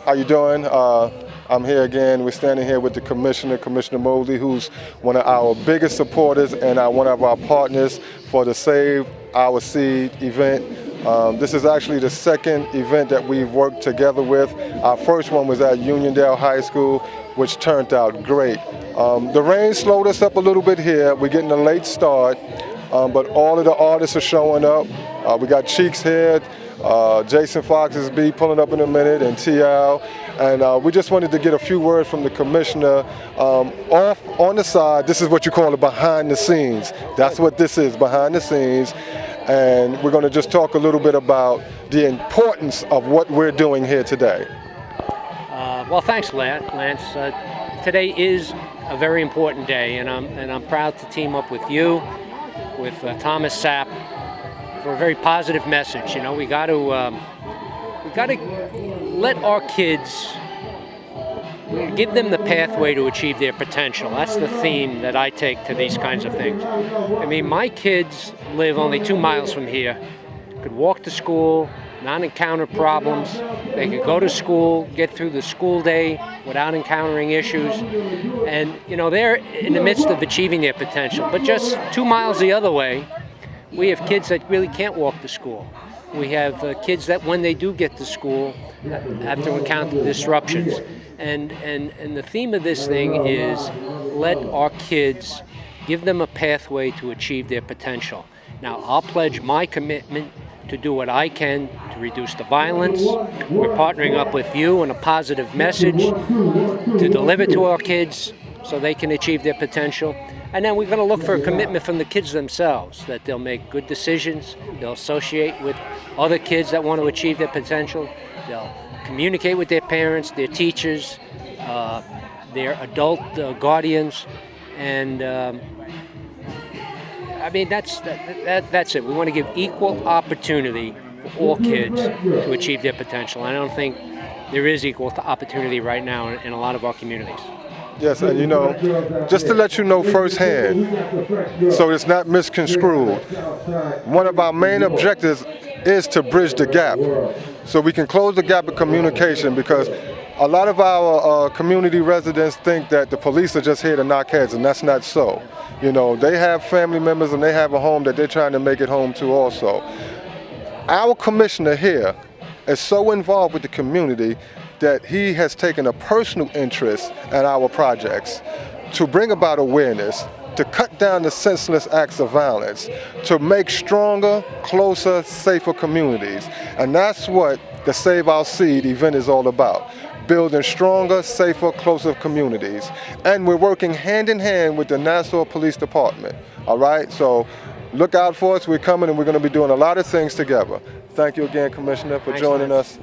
How you doing? I'm here again. We're standing here with the Commissioner, Commissioner Mosley, who's one of our biggest supporters and one of our partners for the Save Our Seed event. This is actually the second event that we've worked together with. Our first one was at Uniondale High School, which turned out great. The rain slowed us up a little bit here. We're getting a late start, but all of the artists are showing up. We got Cheeks here. Jason Fox is pulling up in a minute, and TL. And we just wanted to get a few words from the commissioner. Off on the side, this is what you call it behind the scenes. That's what this is, behind the scenes. And we're going to just talk a little bit about the importance of what we're doing here today. Well, thanks, Lance. Today is a very important day, and I'm proud to team up with you, with Thomas Sapp, for a very positive message. You know, we got to let our kids, give them the pathway to achieve their potential. That's the theme that I take to these kinds of things. I mean, my kids live only 2 miles from here, could walk to school, not encounter problems. They could go to school, get through the school day without encountering issues. And, you know, they're in the midst of achieving their potential. But just 2 miles the other way, we have kids that really can't walk to school. We have kids that when they do get to school have to encounter disruptions. And the theme of this thing is let our kids, give them a pathway to achieve their potential. Now, I'll pledge my commitment to do what I can to reduce the violence. We're partnering up with you on a positive message to deliver to our kids so they can achieve their potential. And then we're going to look for a commitment from the kids themselves, that they'll make good decisions, they'll associate with other kids that want to achieve their potential, they'll communicate with their parents, their teachers, their adult guardians, and I mean, that's it. We want to give equal opportunity for all kids to achieve their potential. I don't think there is equal opportunity right now in a lot of our communities. Yes, and you know, just to let you know firsthand, so it's not misconstrued, one of our main objectives is to bridge the gap, so we can close the gap of communication, because a lot of our community residents think that the police are just here to knock heads, and that's not so. You know, they have family members and they have a home that they're trying to make it home to also. Our commissioner here is so involved with the community that he has taken a personal interest in our projects to bring about awareness, to cut down the senseless acts of violence, to make stronger, closer, safer communities. And that's what the Save Our Seed event is all about, building stronger, safer, closer communities. And we're working hand in hand with the Nassau Police Department, all right? So look out for us, we're coming, and we're gonna be doing a lot of things together. Thank you again, Commissioner, for joining us.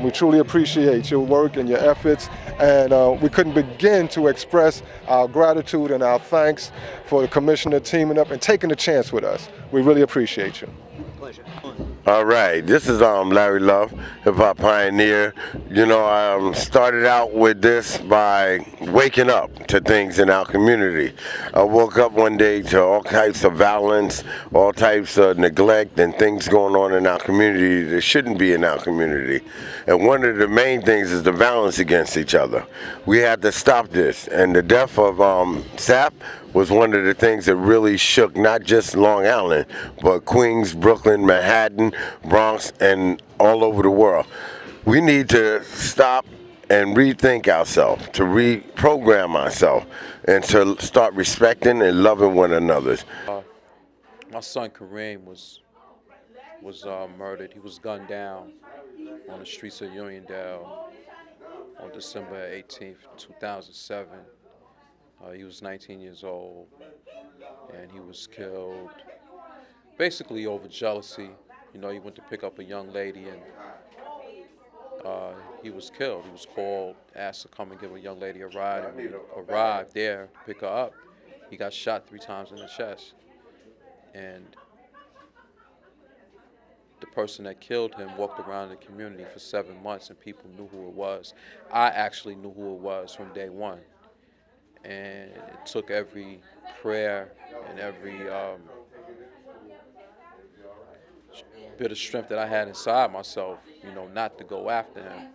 We truly appreciate your work and your efforts, and we couldn't begin to express our gratitude and our thanks for the Commissioner teaming up and taking a chance with us. We really appreciate you. Pleasure. All right, this is Larry Love, hip hop pioneer. You know, I started out with this by waking up to things in our community. I woke up one day to all types of violence, all types of neglect, and things going on in our community that shouldn't be in our community. And one of the main things is the violence against each other. We had to stop this, and the death of Sapp was one of the things that really shook not just Long Island, but Queens, Brooklyn, Manhattan, Bronx, and all over the world. We need to stop and rethink ourselves, to reprogram ourselves, and to start respecting and loving one another. My son Kareem was murdered. He was gunned down on the streets of Uniondale on December 18th, 2007. He was 19 years old, and he was killed basically over jealousy. You know, he went to pick up a young lady, and he was killed. He was called, asked to come and give a young lady a ride, and when he arrived there to pick her up, he got shot 3 times in the chest. And the person that killed him walked around the community for 7 months, and people knew who it was. I actually knew who it was from day one. And it took every prayer and every bit of strength that I had inside myself, you know, not to go after him.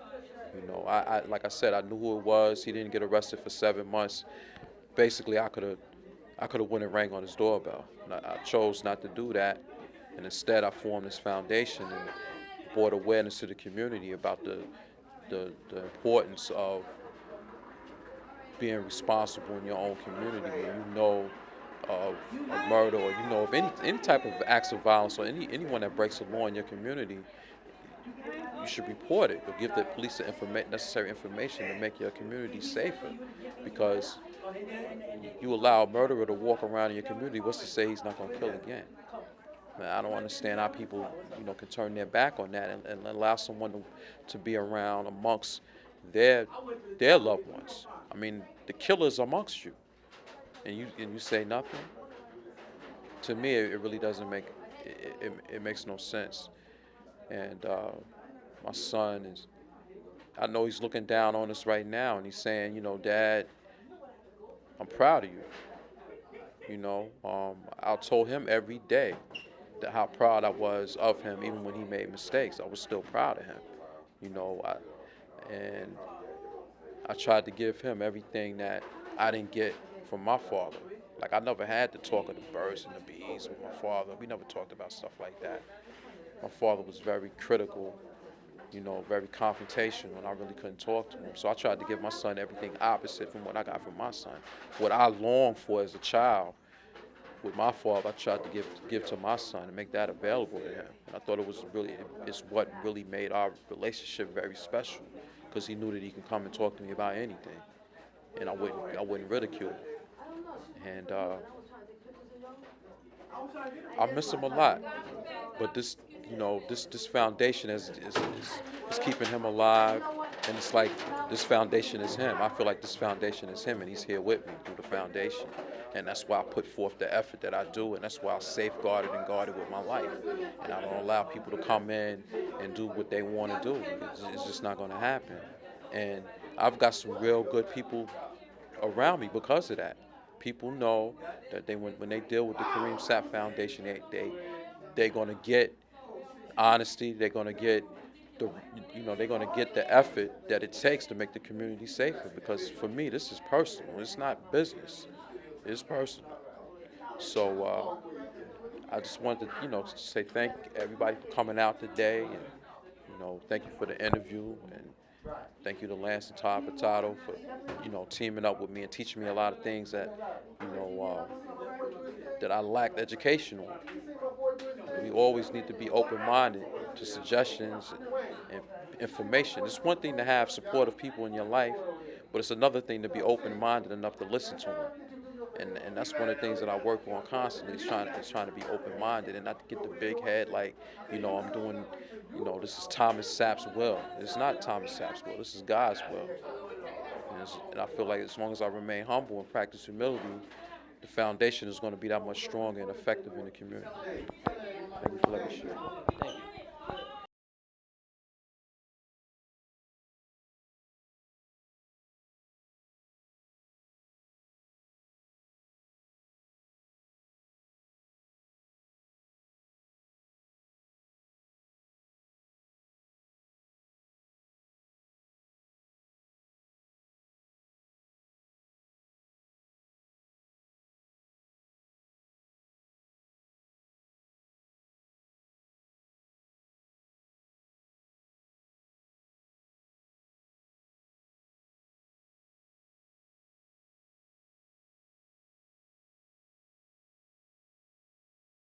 You know, I like I said, I knew who it was. He didn't get arrested for 7 months. Basically, I could have went and rang on his doorbell. And I chose not to do that, and instead I formed this foundation and brought awareness to the community about the importance of being responsible in your own community when you know of a murder or you know of any type of acts of violence or anyone that breaks the law in your community. You should report it or give the police the necessary information to make your community safer, because you allow a murderer to walk around in your community, what's to say he's not going to kill again? Man, I don't understand how people, can turn their back on that and allow someone to be around amongst their loved ones. I mean, the killer's amongst you, and you say nothing. To me, it really doesn't make it makes no sense. And my son is, I know he's looking down on us right now, and he's saying, Dad, I'm proud of you. I told him every day that how proud I was of him, even when he made mistakes. I was still proud of him. And I tried to give him everything that I didn't get from my father. Like, I never had to talk of the birds and the bees with my father. We never talked about stuff like that. My father was very critical, very confrontational, and I really couldn't talk to him. So I tried to give my son everything opposite from what I got from my son. What I longed for as a child with my father, I tried to give to my son and make that available to him. And I thought it's what really made our relationship very special, because he knew that he could come and talk to me about anything, and I wouldn't ridicule him. And I miss him a lot, but this foundation is keeping him alive, and it's like this foundation is him. I feel like this foundation is him, and he's here with me through the foundation, and that's why I put forth the effort that I do, and that's why I safeguard it and guard it with my life, and I don't allow people to come in and do what they want to do. It's just not going to happen, and I've got some real good people around me because of that. People know that when they deal with the Kareem Sapp Foundation, they're going to get honesty. They're going to get they're going to get the effort that it takes to make the community safer. Because for me, this is personal. It's not business. It's personal. So I just wanted to say thank everybody for coming out today, and thank you for the interview, and thank you to Lance and Todd Furtado for teaming up with me and teaching me a lot of things that that I lacked education on. We always need to be open-minded to suggestions and information. It's one thing to have supportive people in your life, but it's another thing to be open-minded enough to listen to them. And that's one of the things that I work on constantly, is trying to be open-minded and not to get the big head like, I'm doing, this is Thomas Sapp's will. It's not Thomas Sapp's will. This is God's will. And I feel like as long as I remain humble and practice humility, the foundation is going to be that much stronger and effective in the community. Thank you for letting me share.